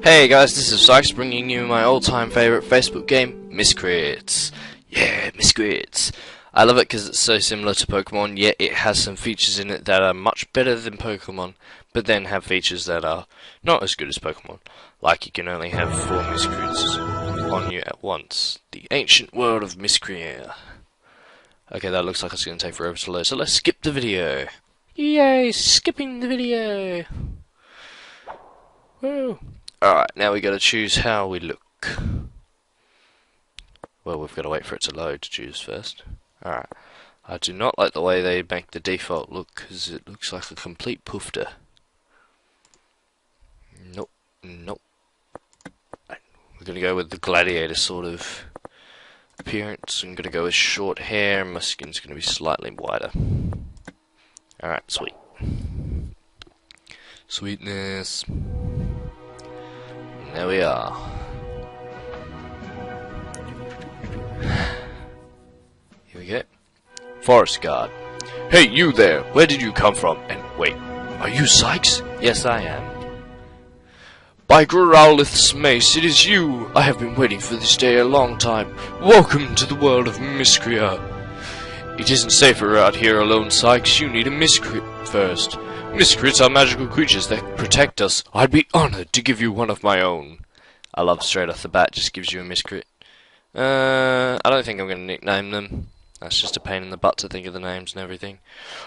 Hey guys, this is Sykes bringing you my all-time favorite Facebook game, Miscrits. Yeah, Miscrits. I love it because it's so similar to Pokemon, yet it has some features in it that are much better than Pokemon, but then have features that are not as good as Pokemon. Like you can only have 4 Miscrits on you at once. The ancient world of Miscria. Okay, that looks like it's going to take forever to load, so let's skip the video. Yay, skipping the video. Woo. Alright, now we gotta choose how we look. Well, we've gotta wait for it to load to choose first. Alright. I do not like the way they make the default look, because it looks like a complete poofter. Nope, nope. We're gonna go with the gladiator sort of appearance. I'm gonna go with short hair, and my skin's gonna be slightly wider. Alright, sweet. Sweetness. There we are. Here we go. Forest guard. Hey, you there! Where did you come from? And wait, are you Sykes? Yes, I am. By Growlith's mace, it is you! I have been waiting for this day a long time. Welcome to the world of Miscria. It isn't safer out here alone, Sykes. You need a Miscrit first. Miscrits are magical creatures that protect us. I'd be honored to give you one of my own. I love straight off the bat just gives you a Miscrit. I don't think I'm going to nickname them. That's just a pain in the butt to think of the names and everything.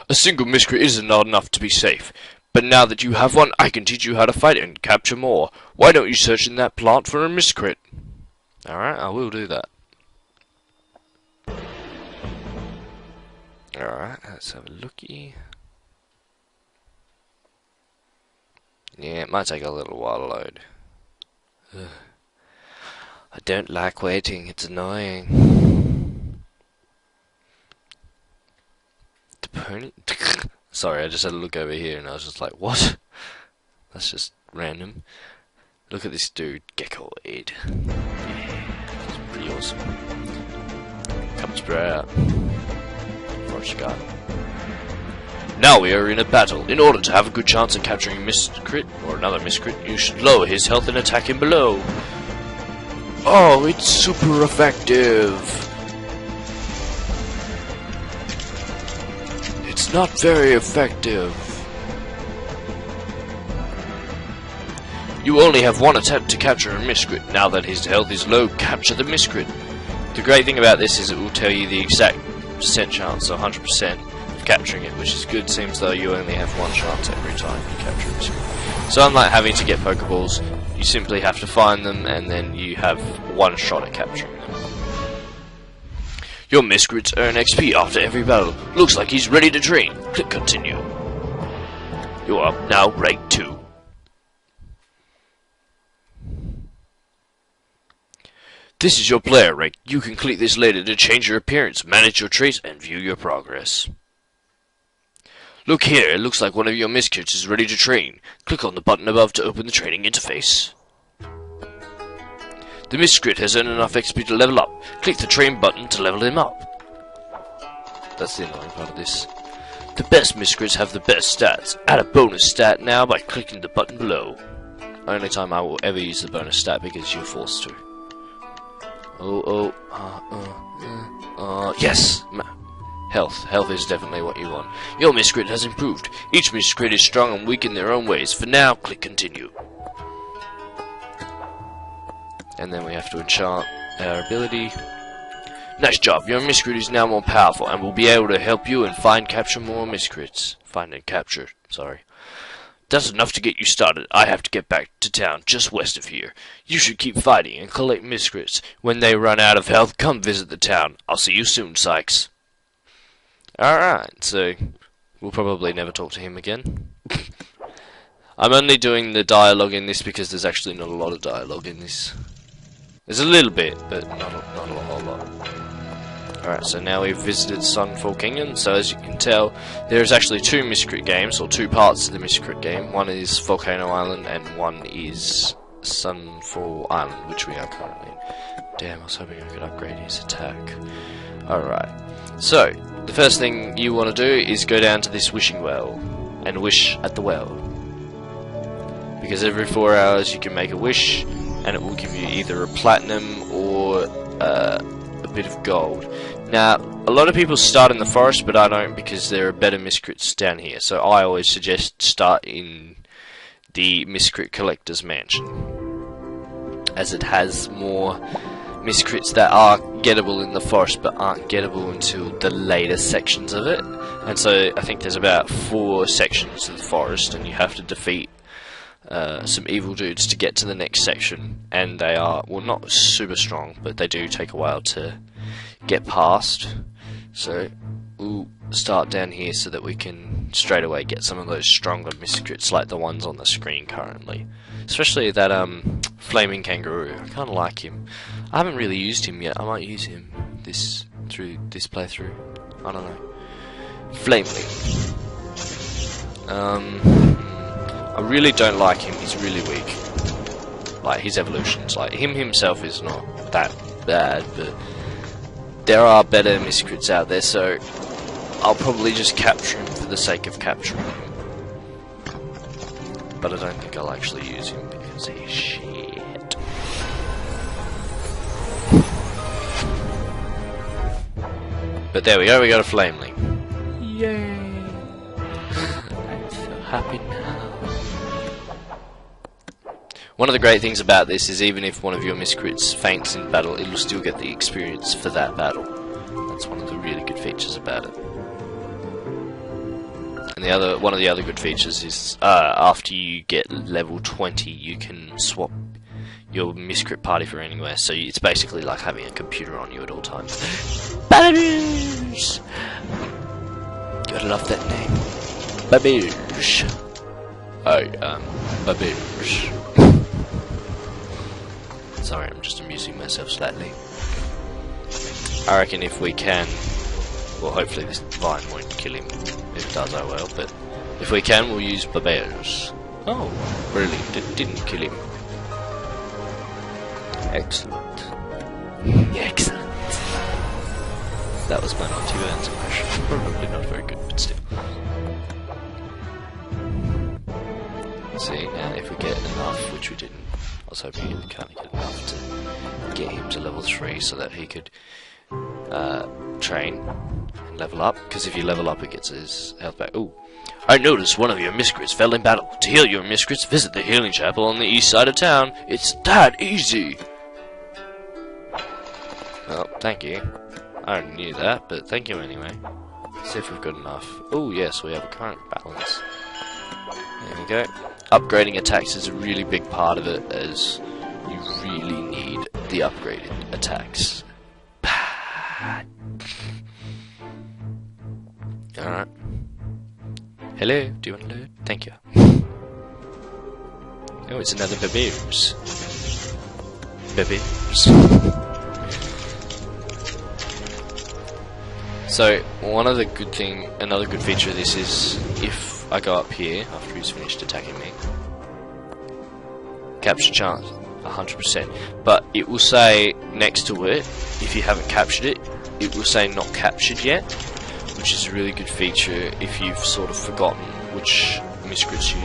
A single Miscrit isn't enough to be safe. But now that you have one, I can teach you how to fight and capture more. Why don't you search in that plant for a Miscrit? Alright, I will do that. Alright, let's have a looky. Yeah, it might take a little while to load. Ugh. I don't like waiting, it's annoying. Sorry, I just had a look over here and I was just like, what? That's just random. Look at this dude, Geckoid. Yeah, that's pretty awesome. Comes straight out. Forest guard. Now we are in a battle. In order to have a good chance of capturing a Miscrit, or another Miscrit, you should lower his health and attack him below. Oh, it's super effective. It's not very effective. You only have one attempt to capture a Miscrit. Now that his health is low, capture the Miscrit. The great thing about this is it will tell you the exact percent chance, so 100%. Capturing it, which is good. Seems though you only have one chance every time you capture a Miscrit. So unlike having to get Pokeballs, you simply have to find them and then you have one shot at capturing them. Your Miscrits earn XP after every battle. Looks like he's ready to train. Click continue. You are now rank 2. This is your player rank. You can click this later to change your appearance, manage your traits, and view your progress. Look here, it looks like one of your Miscrits is ready to train. Click on the button above to open the training interface. The Miscrit has earned enough XP to level up. Click the train button to level him up. That's the annoying part of this. The best Miscrits have the best stats. Add a bonus stat now by clicking the button below. Only time I will ever use the bonus stat because you're forced to. Yes! Health. Health is definitely what you want. Your Miscrit has improved. Each Miscrit is strong and weak in their own ways. For now, click continue. And then we have to enchant our ability. Nice job. Your Miscrit is now more powerful and will be able to help you and capture more Miscrits. Find and capture, sorry. That's enough to get you started. I have to get back to town just west of here. You should keep fighting and collect Miscrits. When they run out of health, come visit the town. I'll see you soon, Sykes. Alright, so we'll probably never talk to him again. I'm only doing the dialogue in this because there's actually not a lot of dialogue in this. There's a little bit, but not a whole lot. Alright, so now we've visited Sunfall Kingdom, so as you can tell, there's actually 2 Miscrit games, or 2 parts of the Miscrit game. One is Volcano Island, and one is Sunfall Island, which we are currently in. Damn, I was hoping I could upgrade his attack. Alright, so, the first thing you want to do is go down to this wishing well, and wish at the well. because every 4 hours you can make a wish, and it will give you either a platinum or a bit of gold. Now, a lot of people start in the forest, but I don't, because there are better Miscrits down here. So I always suggest start in the Miscrit Collector's Mansion, as it has more Miscrits that are gettable in the forest, but aren't gettable until the later sections of it. And so I think there's about 4 sections of the forest, and you have to defeat some evil dudes to get to the next section, and they are, well, not super strong, but they do take a while to get past. So we'll start down here so that we can straight away get some of those stronger Miscrits like the ones on the screen currently. Especially that flaming kangaroo. I kinda like him. I haven't really used him yet. I might use him through this playthrough. I don't know. Flaming. I really don't like him. He's really weak. Like, his evolutions. Like, him himself is not that bad, but there are better Miscrits out there, so I'll probably just capture him for the sake of capturing him. But I don't think I'll actually use him because he's shit. But there we go, we got a flameling. Yay! I'm so happy now. One of the great things about this is even if one of your Miscrits faints in battle, it'll still get the experience for that battle. That's one of the really good features about it. And one of the other good features is after you get level 20, you can swap your Miscrit party for anywhere. So it's basically like having a computer on you at all times. Babish! Gotta love that name. Babish. Babish. Sorry, I'm just amusing myself slightly. I reckon if we can, well, hopefully this vine won't kill him. If it does, I will, but if we can, we'll use Babish. Oh, brilliant, it didn't kill him. Excellent. Excellent. That was my naughty burns impression. Probably not very good, but still. See, now if we get enough, which we didn't, I was hoping we kind of get enough to get him to level 3 so that he could train and level up, because if you level up, it gets his health back. Ooh. I noticed one of your Miscrits fell in battle. To heal your Miscrits, visit the healing chapel on the east side of town. It's that easy. Well, thank you. I already knew that, but thank you anyway. Let's see if we've got enough. Oh yes, we have a current balance. There we go. Upgrading attacks is a really big part of it, as you really need the upgraded attacks. Alright. Hello, do you want to load? Thank you. Oh, it's another Babish. Babish. So, another good feature of this is, if I go up here, after he's finished attacking me, capture chance, 100%, but it will say next to it, if you haven't captured it, it will say not captured yet, which is a really good feature if you've sort of forgotten which Miscrits you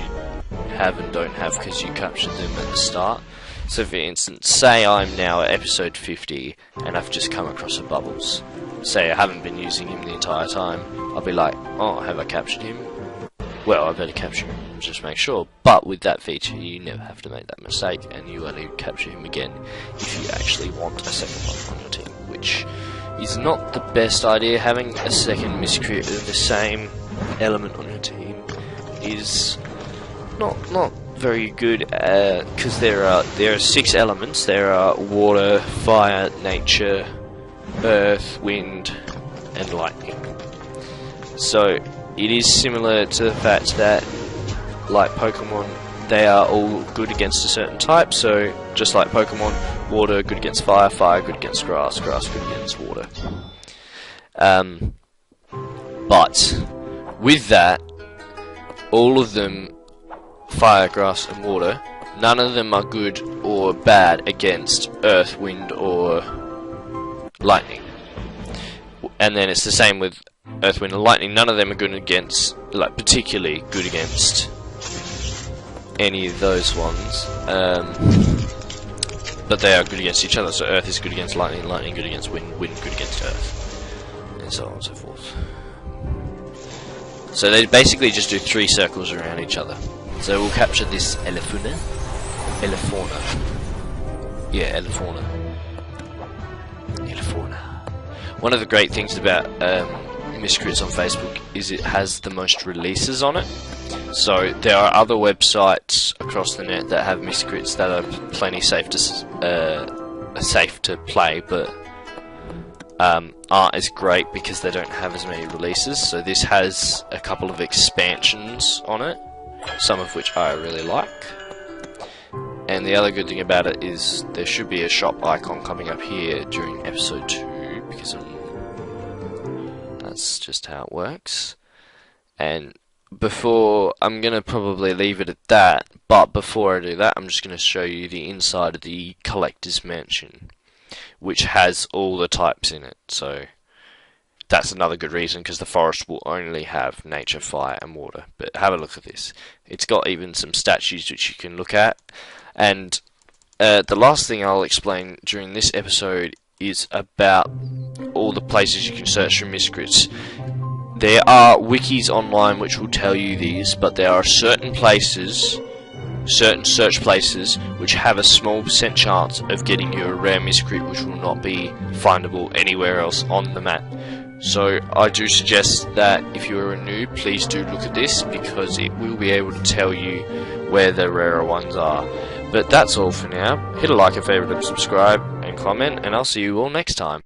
have and don't have because you captured them at the start. So for instance, say I'm now at episode 50 and I've just come across a Bubbles. Say I haven't been using him the entire time, I'll be like, oh, have I captured him? Well, I better capture him and just make sure. But with that feature, you never have to make that mistake, and you only capture him again if you actually want a second one on your team, which is not the best idea. Having a second Miscrit of the same element on your team is not very good, because there are 6 elements. There are water, fire, nature, earth, wind, and lightning. So it is similar to the fact that, like Pokemon, they are all good against a certain type. So just like Pokemon, water good against fire, fire good against grass, grass good against water. But with that, all of them, fire, grass, and water, none of them are good or bad against earth, wind, or lightning. And then it's the same with earth, wind, and lightning. None of them are good against, like, particularly good against any of those ones. But they are good against each other. So Earth is good against lightning, lightning good against wind, wind good against Earth, and so on and so forth. So they basically just do 3 circles around each other. So we'll capture this Elefauna. Yeah, Elefauna. One of the great things about Miscrits on Facebook is it has the most releases on it. So there are other websites across the net that have Miscrits that are plenty safe to play, but aren't as great because they don't have as many releases. So this has a couple of expansions on it, some of which I really like. And the other good thing about it is there should be a shop icon coming up here during episode 2, because that's just how it works. And before, I'm going to probably leave it at that, but before I do that, I'm just going to show you the inside of the Collector's Mansion, which has all the types in it. So that's another good reason, because the forest will only have nature, fire and water. But have a look at this. It's got even some statues which you can look at. And the last thing I'll explain during this episode is about all the places you can search for Miscrits. There are wikis online which will tell you these, but there are certain places, certain search places, which have a small % chance of getting you a rare Miscrit which will not be findable anywhere else on the map. So I do suggest that if you are a noob, please do look at this, because it will be able to tell you where the rarer ones are. But that's all for now. Hit a like, a favourite, and subscribe, and comment, and I'll see you all next time.